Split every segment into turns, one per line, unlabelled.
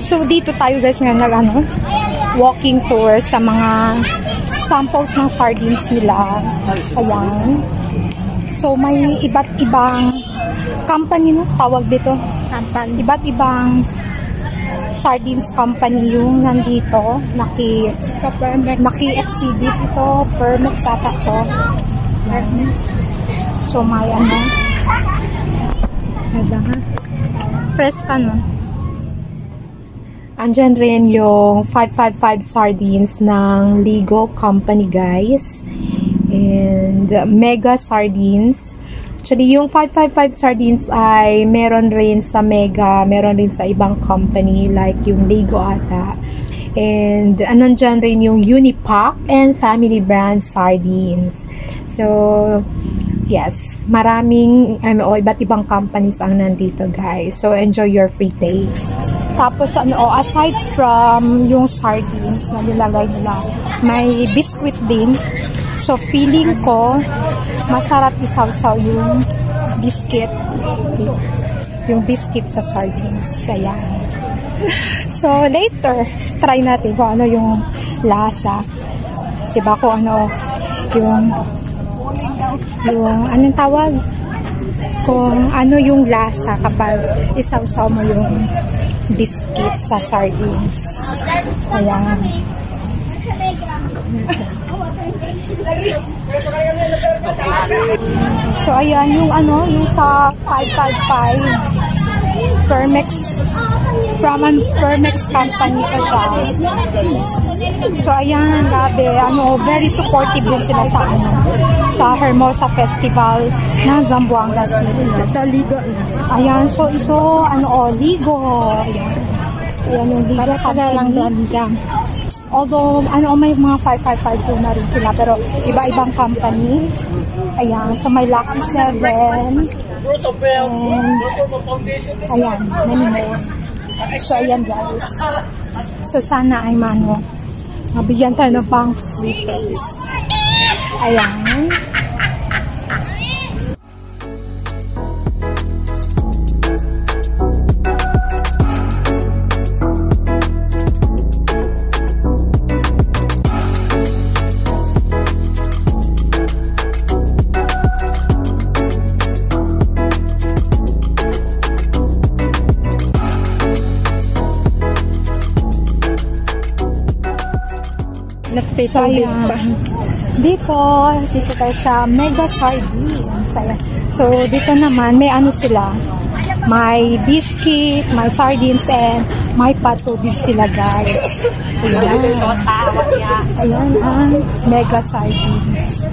So dito tayo guys ngayon walking tour sa mga samples ng sardines nila. Ayan. So may iba't ibang company no tawag dito. Iba't ibang sardines company yung nandito. Naki-exhibit ito. Permix ata to. So may ano. Fresca no. Andyan rin yung 555 sardines ng Ligo Company guys. And Mega sardines. Actually, yung 555 sardines ay meron rin sa Mega, meron rin sa ibang company like yung Ligo ata. And nandyan rin yung Unipack and Family Brand sardines. So, yes, maraming iba't ibang companies ang nandito guys. So, enjoy your free taste. Tapos, aside from yung sardines na nilagay nila, may biscuit din. So, feeling ko, masarap isawsaw yung biscuit. Yung biscuit sa sardines. Ayan. So, later, try natin kung ano yung lasa. Diba kung ano, yung anong tawag? Kung ano yung lasa kapag isawsaw mo yung biscuit sa sardines. Ayan. So, ayan, yung sa 555 Permex, from Permex company pa siya. So, ayan, grabe, very supportive din sila sa Hermosa Festival ng Zamboanga City. Ayan, so ito, Ligo. Ayan yung Ligo. Para lang lang. Although, may mga 555 na rin sila, pero iba-ibang company. Ayan, so may Lucky 7. And, ayan, many more. So, ayan guys. So, sana ay mabigyan tayo ng pang free taste. Ayan. So, ayan. Dito tayo sa Mega Sardines. So, dito naman, may sila. May biscuit, may sardines, and may patubig sila, guys. Ayan ang Mega Sardines.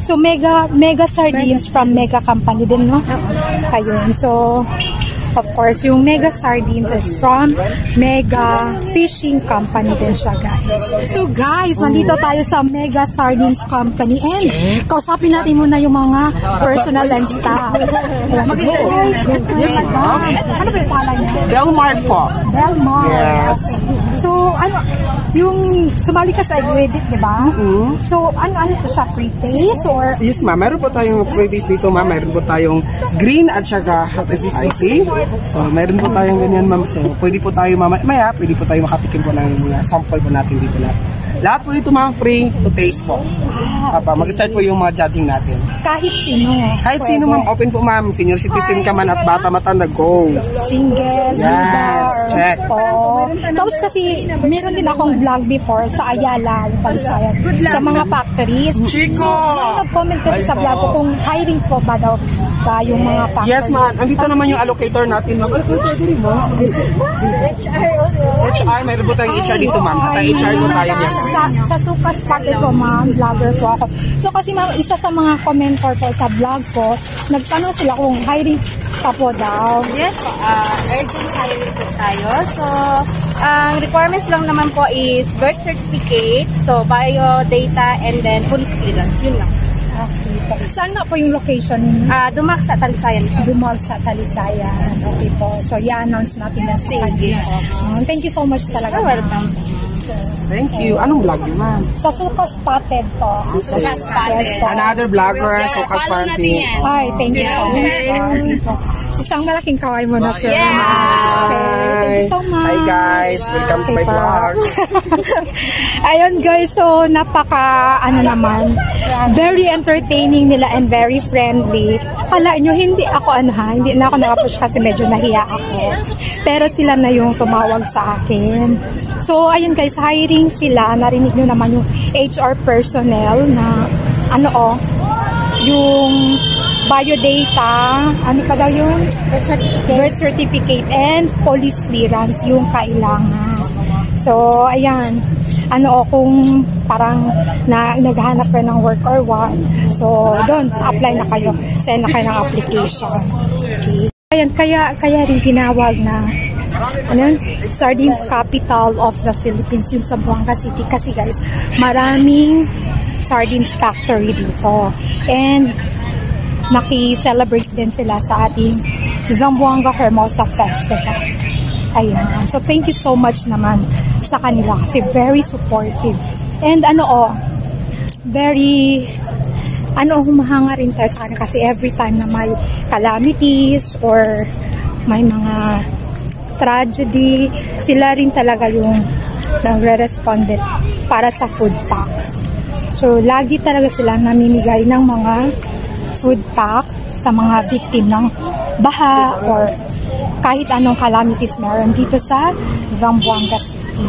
So, Mega Sardines from Mega Company din, no? Ayun. So, of course, yung Mega Sardines is from Mega Fishing Company din siya, guys. So, guys, nandito tayo sa Mega Sardines Company and kausapin natin muna yung mga personal and staff. Ano ba yung pala niya?
Belmar po.
Belmar.
Yes.
So, yung sumali ka sa Edit, di ba? So, ano to siya? Free taste or?
Yes, ma'am. Meron po tayong free taste dito, ma'am. Meron po tayong green at saka hot and spicy. So, meron po tayong ganyan, ma'am. So, pwede po tayo mamaya, pwede po tayo makatikim po ng mga sample po natin dito lahat. Lahat po ito, ma'am, free to taste po. Mag-start po yung mga judging natin.
Kahit sino.
Kahit sino, ma'am. Open po, ma'am. Senior citizen ka man at bata matanda, go.
Single,
yes, check.
Tapos kasi, meron din akong vlog before sa Ayala, yung Palisayan. Sa mga factories.
Chico!
Nag-comment kasi sa vlog ko kung hiring po ba daw yung mga factories.
Yes, ma'am. Andito naman yung allocator natin, ma'am. HR, mayroon po tayong HR dito, ma'am. Sa HR po tayo yan.
Sa Supas Park ito, ma'am, vlogger po ako. So kasi ma'am, isa sa mga commenter po sa vlog ko, nagtanong sila kung hiring pa po daw.
Yes, urgent hiring po tayo. So, ang requirements lang naman po is birth certificate, so bio, data, and then police clearance. Yun lang.
Okay. Saan nga po yung location ninyo?
Dumac sa Talisayan.
Dumac sa Talisayan. Okay po. So, i-announce natin na sa kanila. Thank you so much talaga.
Welcome.
Thank you. Anong vlog yun, ma'am?
Sa Suka Spotted po.
Suka Spotted.
Yes, po.
Another vlogger, Suka Spotted.
Hi, thank you so much. Sige po. Isang malaking kaway mo na, sir.
Yeah.
Okay, thank you so much.
Hi guys, welcome to my vlog.
Ayun guys, so napaka naman, very entertaining nila and very friendly. Akala nyo, hindi ako hindi na ako na-approach kasi medyo nahiya ako. Pero sila na yung tumawag sa akin. So ayun guys, hiring sila, narinig nyo naman yung HR personnel na yung biodata, ano pa daw yun? Birth certificate and police clearance yung kailangan. So, ayan. Kung parang naghahanap kayo ng work or what. So, doon, apply na kayo. Send na kayo ng application. Okay. Ayan, kaya rin tinawag na Sardines Capital of the Philippines yung Zamboanga City. Kasi guys, maraming sardines factory dito. And naki-celebrate din sila sa ating Zamboanga Hermosa Festival. Ayan. So, thank you so much naman sa kanila kasi very supportive. And very humahanga rin tayo sa kanila kasi every time na may calamities or may mga tragedy, sila rin talaga yung nagre-respond para sa food pack. So, lagi talaga sila namimigay ng mga food pack sa mga victim ng baha or kahit anong calamities meron dito sa Zamboanga City.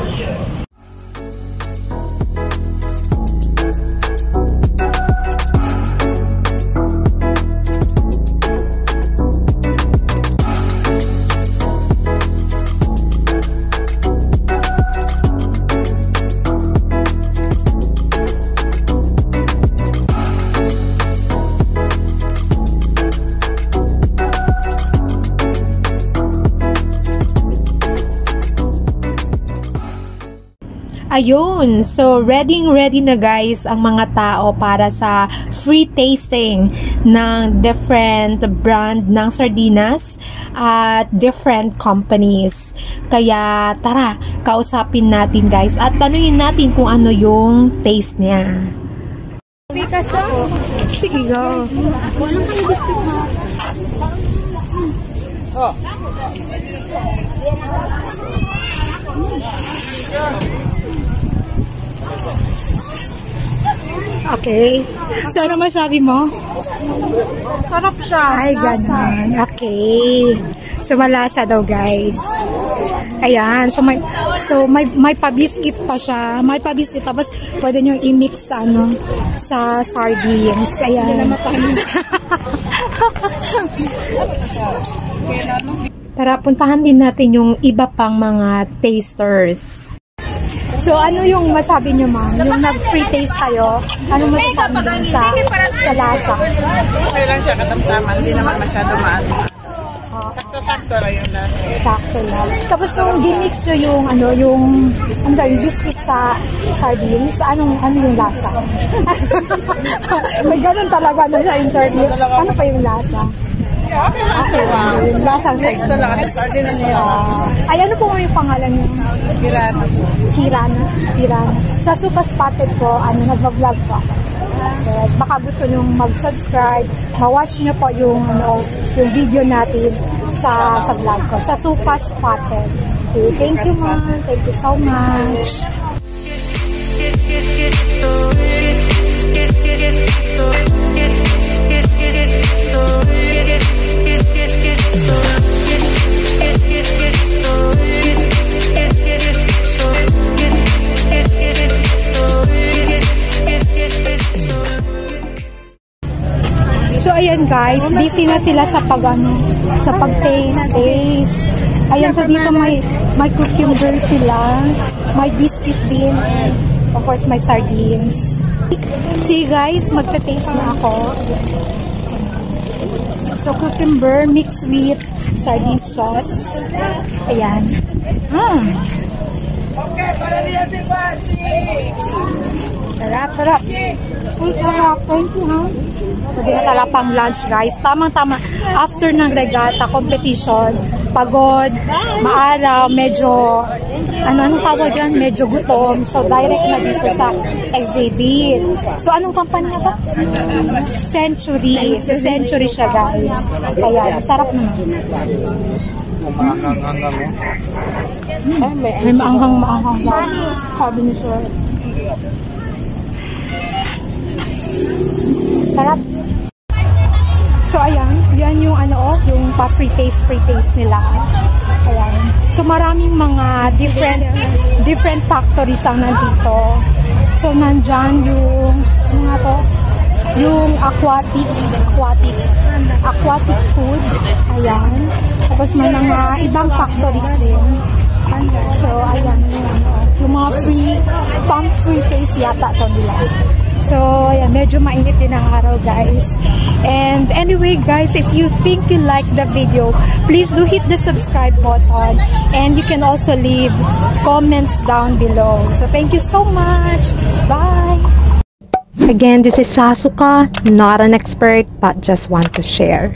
Ayun, so ready na guys ang mga tao para sa free tasting ng different brand ng sardinas at different companies. Kaya tara, kausapin natin guys at tanungin natin kung ano yung taste niya.
Picasso?
Sige, go.
Walang kayo biscuit mo.
Oh.
Okay. So, ano masabi mo?
Sarap siya.
Ay, ganun. Okay. So, malasa daw, guys. Ayan. So, may pa-biscuit pa siya. May pa-biscuit. Tapos, pwede nyo i-mix sa sardines. Ayan. Tara, puntahan din natin yung iba pang mga tasters. So, ano yung masabi nyo, ma'am? Yung nag-free taste kayo, ano masasabi dun sa lasa?
Okay lang siya, katamtaman. Hindi naman masyado maano. Sakto-sakto lang yung lasa.
Sakto lang. Tapos nung gimix nyo yung biscuit sa sardines, ano yung lasa? May ganun talaga sa interview. Ano pa yung lasa? Okay lang. Yung lasa ang
Next na lang. Sardines niya.
Ay, ano po yung pangalan niyo?
Kirana po.
Kirana. Sa Suka Spotted po, nag-vlog po ako. Yes, baka gusto nyo mag-subscribe, ma-watch nyo po yung video natin sa vlog ko. Sa Suka Spotted. Okay, thank you, ma'am. Thank you so much. So ayan guys, busy na sila sa pag-taste. Ayan, so dito may cucumber sila, may biscuit din, and of course may sardines. See guys, magta-taste na ako. So cucumber mixed with sardine sauce. Ayan. Sarap. Thank you, ha? Pwede na tala pang lunch, guys. Tamang-tama. After ng regata competition, pagod, maaraw, medyo, anong tawag dyan? Medyo gutom. So, direct na dito sa exhibit. So, anong company na ba? Century. So, Century siya, guys. Kaya, masarap naman. May maanghang. Sabi ni sir. Sarap. So, ayan. Yan yung yung pa-free taste nila. Ayan. So, maraming mga different factories ang nandito. So, nandyan yung aquatic food. Ayan. Tapos may mga ibang factories din. So, ayan. Yung mga free taste yata to nila. So, ayan, medyo mainit din ang araw, guys. And anyway, guys, if you think you like the video, please do hit the subscribe button. And you can also leave comments down below. So, thank you so much. Bye! Again, this is Sasuka, not an expert, but just want to share.